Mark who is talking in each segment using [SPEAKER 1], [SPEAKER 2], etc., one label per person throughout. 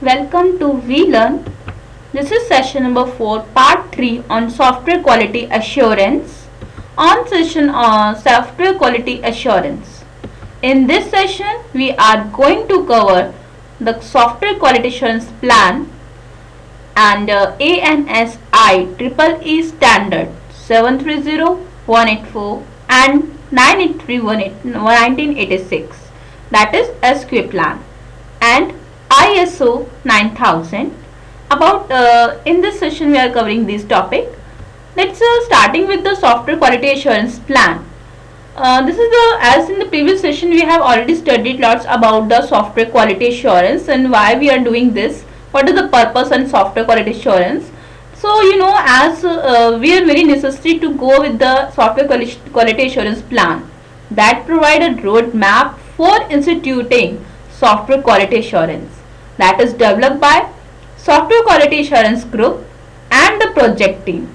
[SPEAKER 1] Welcome to We Learn. This is session number 4, part 3 on software quality assurance. On session on software quality assurance. In this session, we are going to cover the software quality assurance plan and ANSI IEEE Standard 730-184 and 983-1986, that is SQA plan, and ISO 9000. In this session we are covering this topic. Let's starting with the software quality assurance plan. This is as in the previous session we have already studied lots about the software quality assurance and why we are doing this. What is the purpose and software quality assurance? So as we are very necessary to go with the software quality assurance plan that provide a roadmap for instituting software quality assurance that is developed by software quality assurance group and the project team.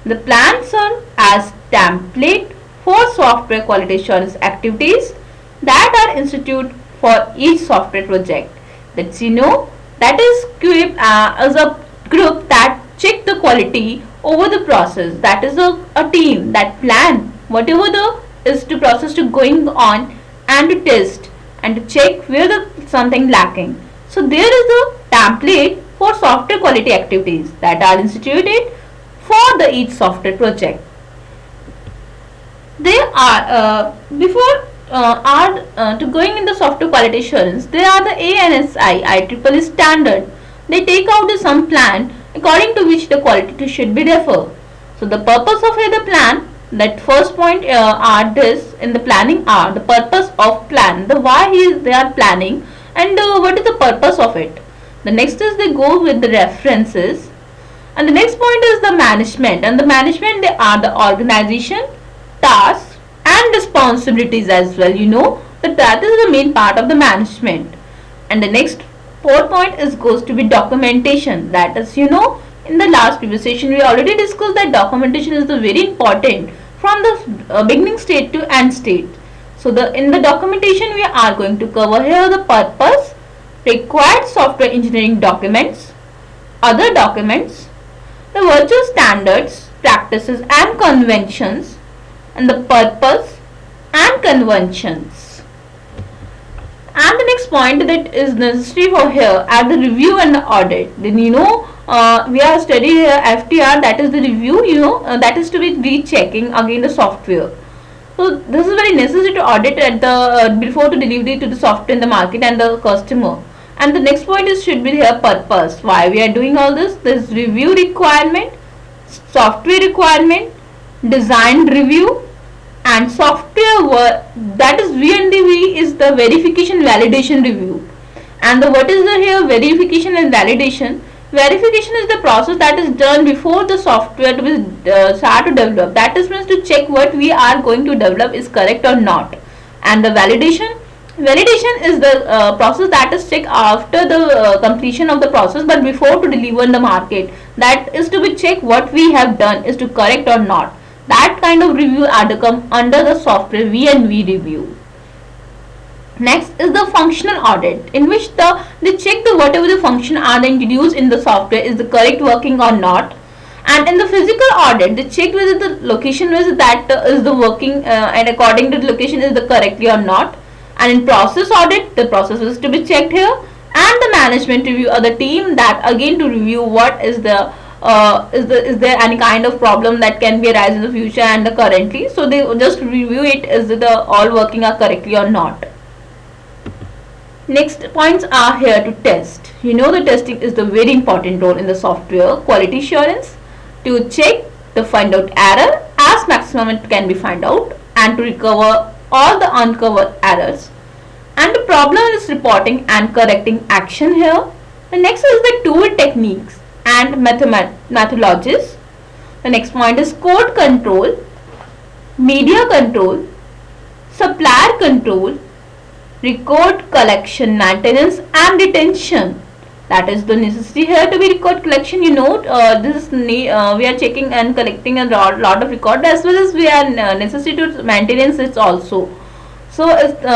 [SPEAKER 1] The plan serves as template for software quality assurance activities that are instituted for each software project. That is equipped as a group that check the quality over the process. That is a team that plan whatever the process to going on and to test and to check where the something lacking. So there is a template for software quality activities that are instituted for the each software project. They are to going in the software quality assurance, they are the ANSI IEEE standard. They take out some plan according to which the quality should be differ. So the purpose of the plan, that first point are this in the planning are the purpose of plan, the why they are planning and what is the purpose of it. The next is they go with the references, and the next point is the management, and the management they are the organization, tasks and responsibilities as well. That is the main part of the management. And the next fourth point is goes to be documentation. That is in the last previous session we already discussed that documentation is the very important from the beginning state to end state. So in the documentation we are going to cover here the purpose, required software engineering documents, other documents, the virtual standards, practices and conventions, and the purpose and conventions. And the next point that is necessary for here are the review and the audit. Then we are studying here FTR, that is the review, that is to be rechecking again the software. So this is very necessary to audit at the before to delivery to the software in the market and the customer. And the next point is should be here purpose. Why we are doing all this? This review requirement, software requirement, design review, and software that is VNDV is the verification validation review. And what is the here verification and validation? Verification is the process that is done before the software to be start to develop. That is means to check what we are going to develop is correct or not. And the validation is the process that is checked after the completion of the process but before to deliver in the market. That is to be checked what we have done is to correct or not. That kind of review are to come under the software V&V review. Next is the functional audit, in which they check whatever the function are introduced in the software is the correct working or not. And in the physical audit, they check whether the location is is the working and according to the location is the correctly or not. And in process audit, the process is to be checked here. And the management review are the team that again to review what is the is there any kind of problem that can be arise in the future and the currently. So they just review it is the all working are correctly or not. Next points are here to test. The testing is the very important role in the software quality assurance to check the find out error as maximum it can be find out and to recover all the uncovered errors. And the problem is reporting and correcting action here. The next is the tool techniques and methodologies. The next point is code control, media control, supplier control, record collection, maintenance and retention. That is the necessity here to be record collection. We are checking and collecting a lot of record as well as we are necessary to maintenance it also. So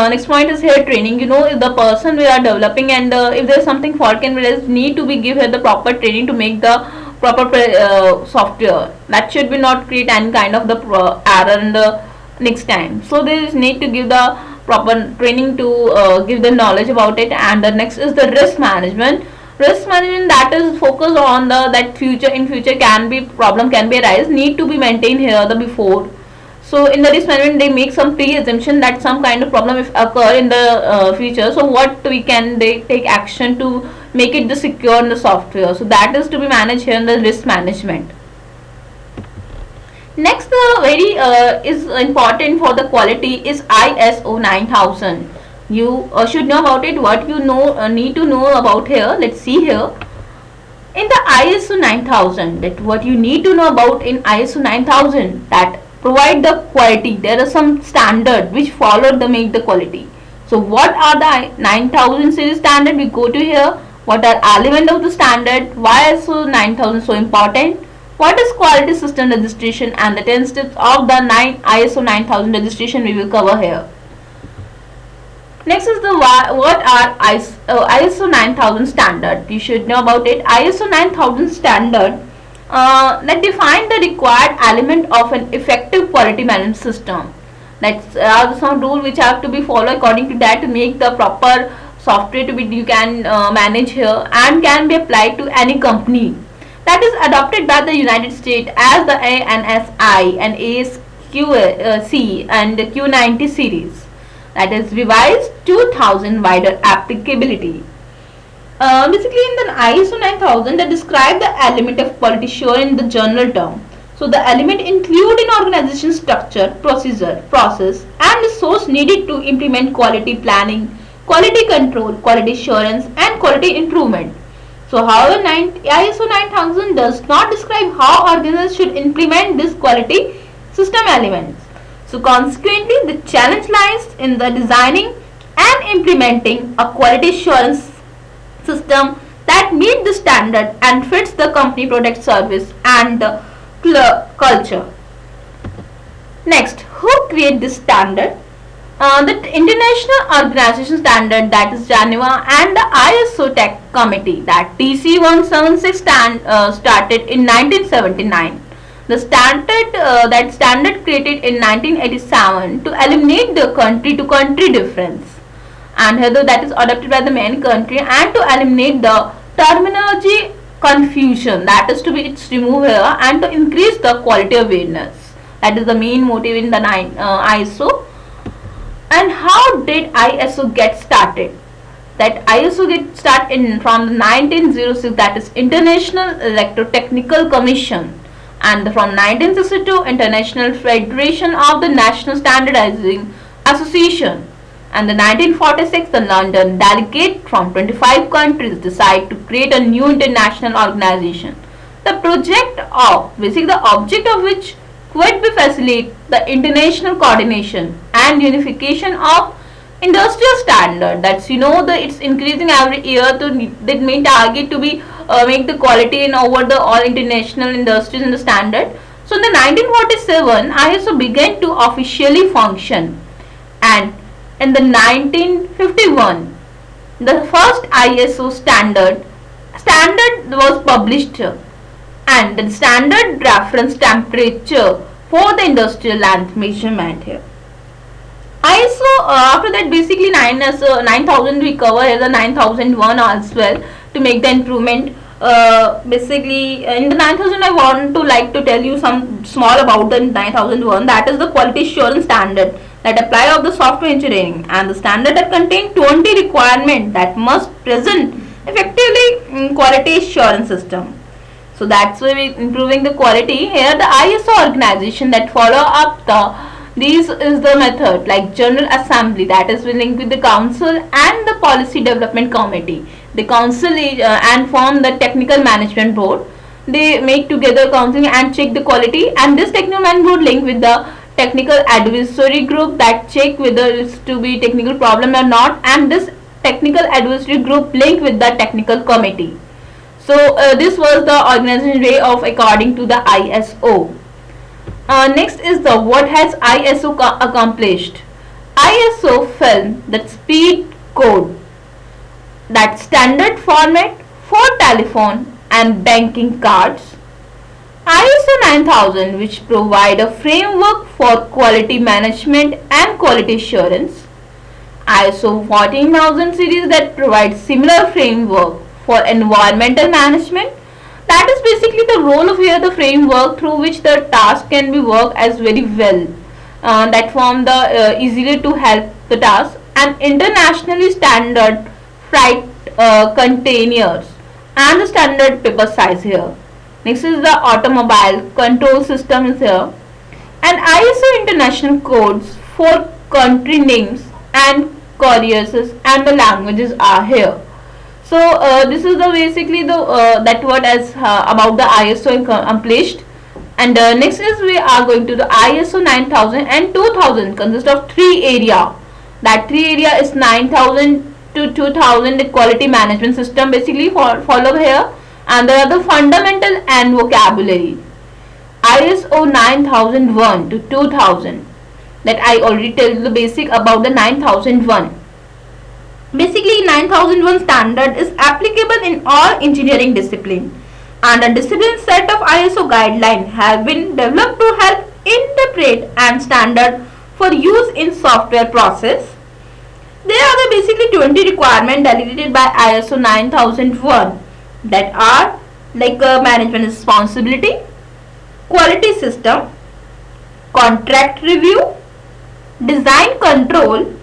[SPEAKER 1] next point is here training. If the person we are developing, and if there's something fault can be raised, need to be give here the proper training to make the proper software. That should be not create any kind of the error in the next time. So there is need to give the proper training to give the knowledge about it. And the next is the risk management. Risk management, that is focused on the that in future can be problem can be arise, need to be maintained here the before. So in the risk management they make some pre-assumption that some kind of problem if occur in the future, so what we can they take action to make it the secure in the software. So that is to be managed here in the risk management. Next very is important for the quality is ISO 9000. You should know about it. What you need to know about here, let's see here in the ISO 9000, that what you need to know about in ISO 9000, that provide the quality. There are some standard which follow the make the quality. So what are the 9000 series standard? We go to here. What are element of the standard? Why ISO 9000 so important? What is quality system registration, and the 10 steps of the ISO 9000 registration we will cover here. Next is the what are ISO 9000 standard. You should know about it. ISO 9000 standard that define the required element of an effective quality management system. That's some rule which have to be followed according to that to make the proper software to be you can manage here, and can be applied to any company. That is adopted by the United States as the ANSI and ASQC and the Q90 series. That is revised 2000 wider applicability. Basically in the ISO 9000 that describe the element of quality assurance in the general term. So the element include in organization structure, procedure, process and resource needed to implement quality planning, quality control, quality assurance and quality improvement. So however ISO 9000 does not describe how organizations should implement this quality system elements. So consequently the challenge lies in the designing and implementing a quality assurance system that meet the standard and fits the company product service and the culture. Next, who create this standard? The International Organization Standard, that is Geneva, and the ISO Tech Committee, that TC 176 started in 1979. The standard created in 1987 to eliminate the country to country difference, and here that is adopted by the main country, and to eliminate the terminology confusion, that is to be it's removed here, and to increase the quality awareness. That is the main motive in the ISO. And how did ISO get started? That ISO get started from 1906, that is International Electrotechnical Commission, and from 1962 International Federation of the National Standardizing Association, and the 1946 the London delegate from 25 countries decide to create a new international organization. The project of basically the object of which would be facilitate the international coordination and unification of industrial standard. That's it's increasing every year to that main target to be make the quality in over the all international industries in the standard. So in the 1947 ISO began to officially function, and in the 1951 the first ISO standard was published, and the standard reference temperature for the industrial length measurement here. ISO after that basically 9000 we cover here the 9001 as well to make the improvement. Basically in the 9000 I want to like to tell you some small about the 9001, that is the quality assurance standard that apply of the software engineering, and the standard that contain 20 requirements that must present effectively in quality assurance system. So that's why we improving the quality here. The ISO organization that follow up these is the method like General Assembly, that is linked with the Council and the Policy Development Committee. The Council and form the Technical Management Board. They make together counseling and check the quality, and this Technical Management Board linked with the Technical Advisory Group that check whether it's to be technical problem or not, and this Technical Advisory Group linked with the Technical Committee. So this was the organization way of according to the ISO. Next is the what has ISO accomplished. ISO film, that speed code, that standard format for telephone and banking cards. ISO 9000, which provide a framework for quality management and quality assurance. ISO 14000 series that provides similar framework for environmental management. That is basically the role of here, the framework through which the task can be worked as very well. That form the easily to help the task, and internationally standard freight containers and the standard paper size here. Next is the automobile control system is here, and ISO international codes for country names and couriers and the languages are here. So this is the basically the that what as about the ISO accomplished. And next is we are going to the ISO 9000 and 2000 consist of three area. That three area is 9000 to 2000, the quality management system basically follow here, and there are the fundamental and vocabulary. ISO 9001 to 2000, that I already tell you the basic about the 9001. Basically 9001 standard is applicable in all engineering discipline, and a discipline set of ISO guidelines have been developed to help interpret and standard for use in software process. There are the basically 20 requirements delegated by ISO 9001, that are like management responsibility, quality system, contract review, design control,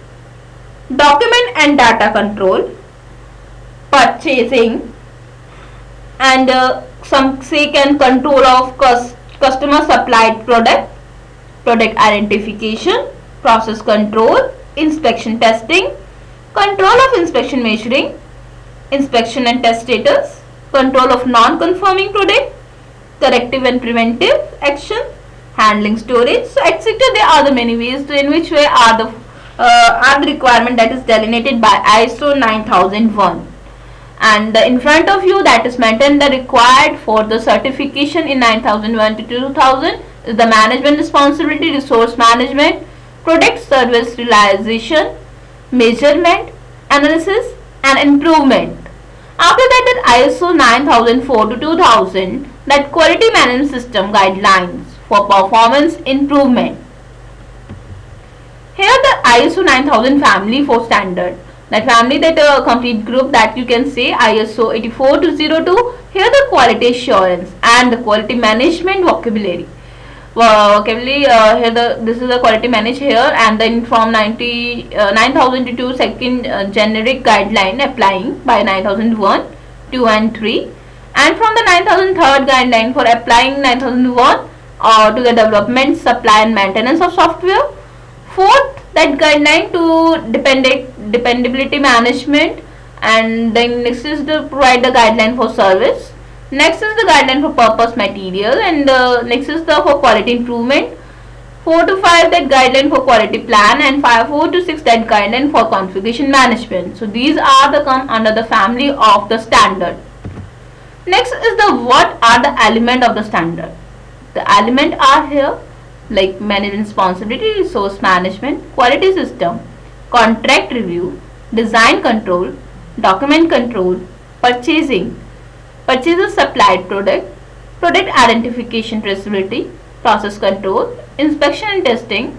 [SPEAKER 1] document and data control, purchasing, and some say can control of customer supplied product identification, process control, inspection testing, control of inspection measuring, inspection and test status, control of non-conforming product, corrective and preventive action, handling storage, so etc. There are the many ways in which way are the requirement that is delineated by ISO 9001. And in front of you that is mentioned the required for the certification in 9001 to 2000 is the management responsibility, resource management, product service realization, measurement, analysis and improvement. After that, ISO 9004 to 2000, that quality management system guidelines for performance improvement. Here the ISO 9000 family for standard, that family, that complete group that you can say ISO 84 to 02. Here the quality assurance and the quality management vocabulary. Here this is the quality manage here, and then from 9002 second generic guideline applying by 9001, 2 and 3, and from the 9003 guideline for applying 9001 to the development, supply and maintenance of software. Fourth, that guideline to dependability management, and then next is to provide the guideline for service. Next is the guideline for purpose material, and next is the for quality improvement. 4 to 5 that guideline for quality plan, and 4 to 6 that guideline for configuration management. So these are the come under the family of the standard. Next is the what are the element of the standard. The element are here like management responsibility, resource management, quality system, contract review, design control, document control, purchasing, purchaser supplied product, product identification traceability, process control, inspection and testing,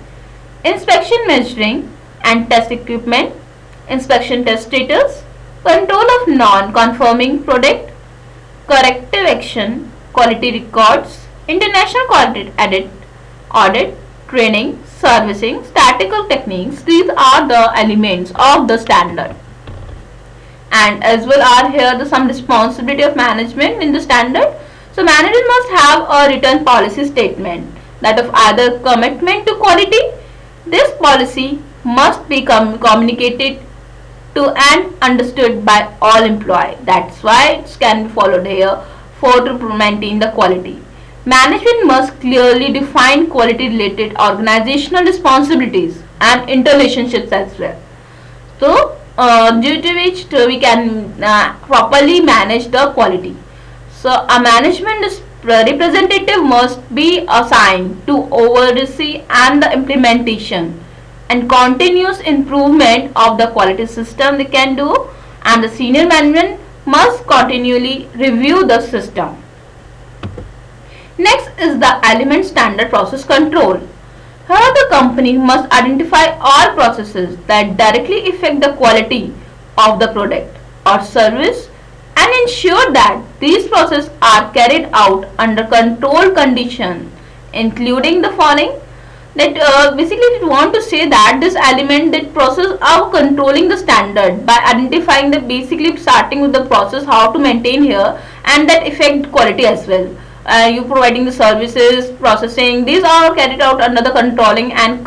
[SPEAKER 1] inspection measuring and test equipment, inspection test status, control of non-conforming product, corrective action, quality records, international quality audit, training, servicing, statistical techniques. These are the elements of the standard. And as well are here the some responsibility of management in the standard. So management must have a written policy statement that of either commitment to quality. This policy must be communicated to and understood by all employees. That's why it can be followed here for to maintain the quality. Management must clearly define quality related organizational responsibilities and interrelationships as well. So due to which we can properly manage the quality. So a management representative must be assigned to oversee and the implementation, and continuous improvement of the quality system they can do, and the senior management must continually review the system. Next is the element standard process control. Here the company must identify all processes that directly affect the quality of the product or service and ensure that these processes are carried out under controlled conditions, including the following. That basically we want to say that this element, that process of controlling the standard by identifying the, basically starting with the process how to maintain here and that affect quality as well. You providing the services, processing, these are carried out under the controlling and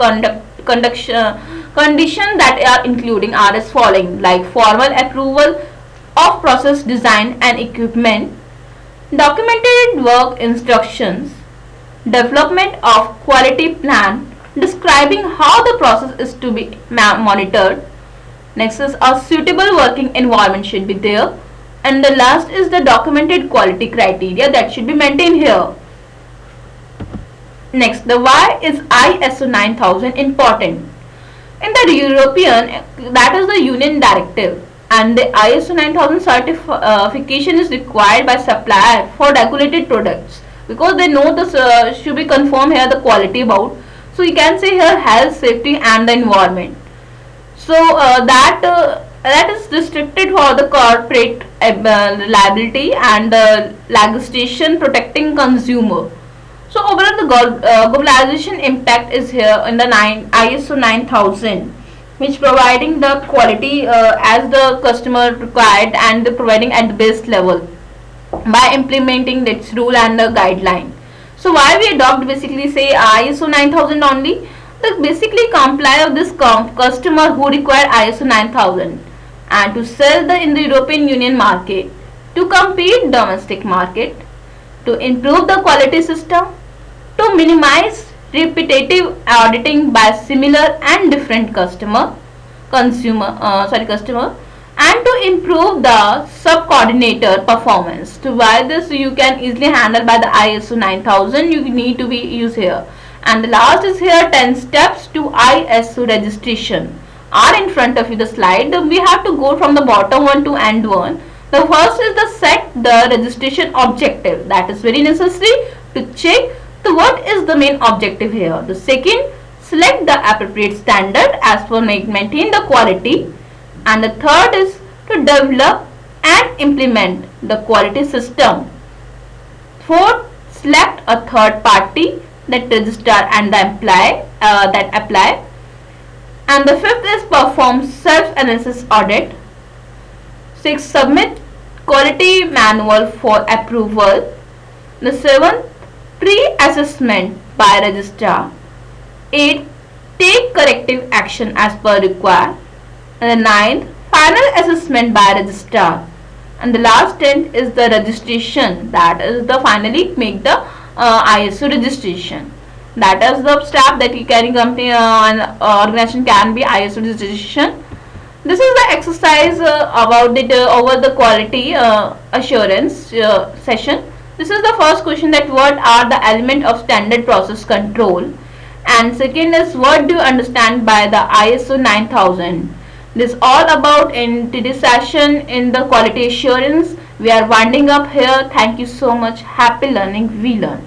[SPEAKER 1] condition that are including are as following, like formal approval of process design and equipment, documented work instructions, development of quality plan describing how the process is to be monitored. Next is a suitable working environment should be there, and the last is the documented quality criteria that should be maintained here. Next, the why is ISO 9000 important. In the European, that is the Union Directive, and the ISO 9000 certification is required by supplier for regulated products, because they know this should be confirmed here the quality about. So you can say here health, safety and the environment. So that is restricted for the corporate liability and legislation protecting consumer. So overall the globalization impact is here in the ISO 9000, which providing the quality as the customer required and the providing at the base level by implementing its rule and the guideline. So why we adopt basically say ISO 9000 only? To basically comply of this customer who require ISO 9000 and to sell in the European Union market, to compete domestic market, to improve the quality system, to minimize repetitive auditing by similar and different customer, and to improve the sub-coordinator performance. To why this you can easily handle by the ISO 9000, you need to be used here. And the last is here 10 steps to ISO registration are in front of you the slide. We have to go from the bottom one to end one. The first is the set the registration objective, that is very necessary to check what is the main objective here. The second, select the appropriate standard as for maintain the quality, and the third is to develop and implement the quality system. Fourth, select a third party that register and apply. And the fifth is perform self-analysis audit. Sixth, submit quality manual for approval. The seventh, pre-assessment by registrar. 8. Take corrective action as per required. And the 9th, final assessment by registrar. And the last 10th is the registration, that is the finally make the ISO registration. That is the step that you can company and organization can be ISO registration. This is the exercise about it over the quality assurance session. This is the first question, that what are the element of standard process control, and second is what do you understand by the ISO 9000. This all about in today's session in the quality assurance. We are winding up here. Thank you so much. Happy learning. We learn.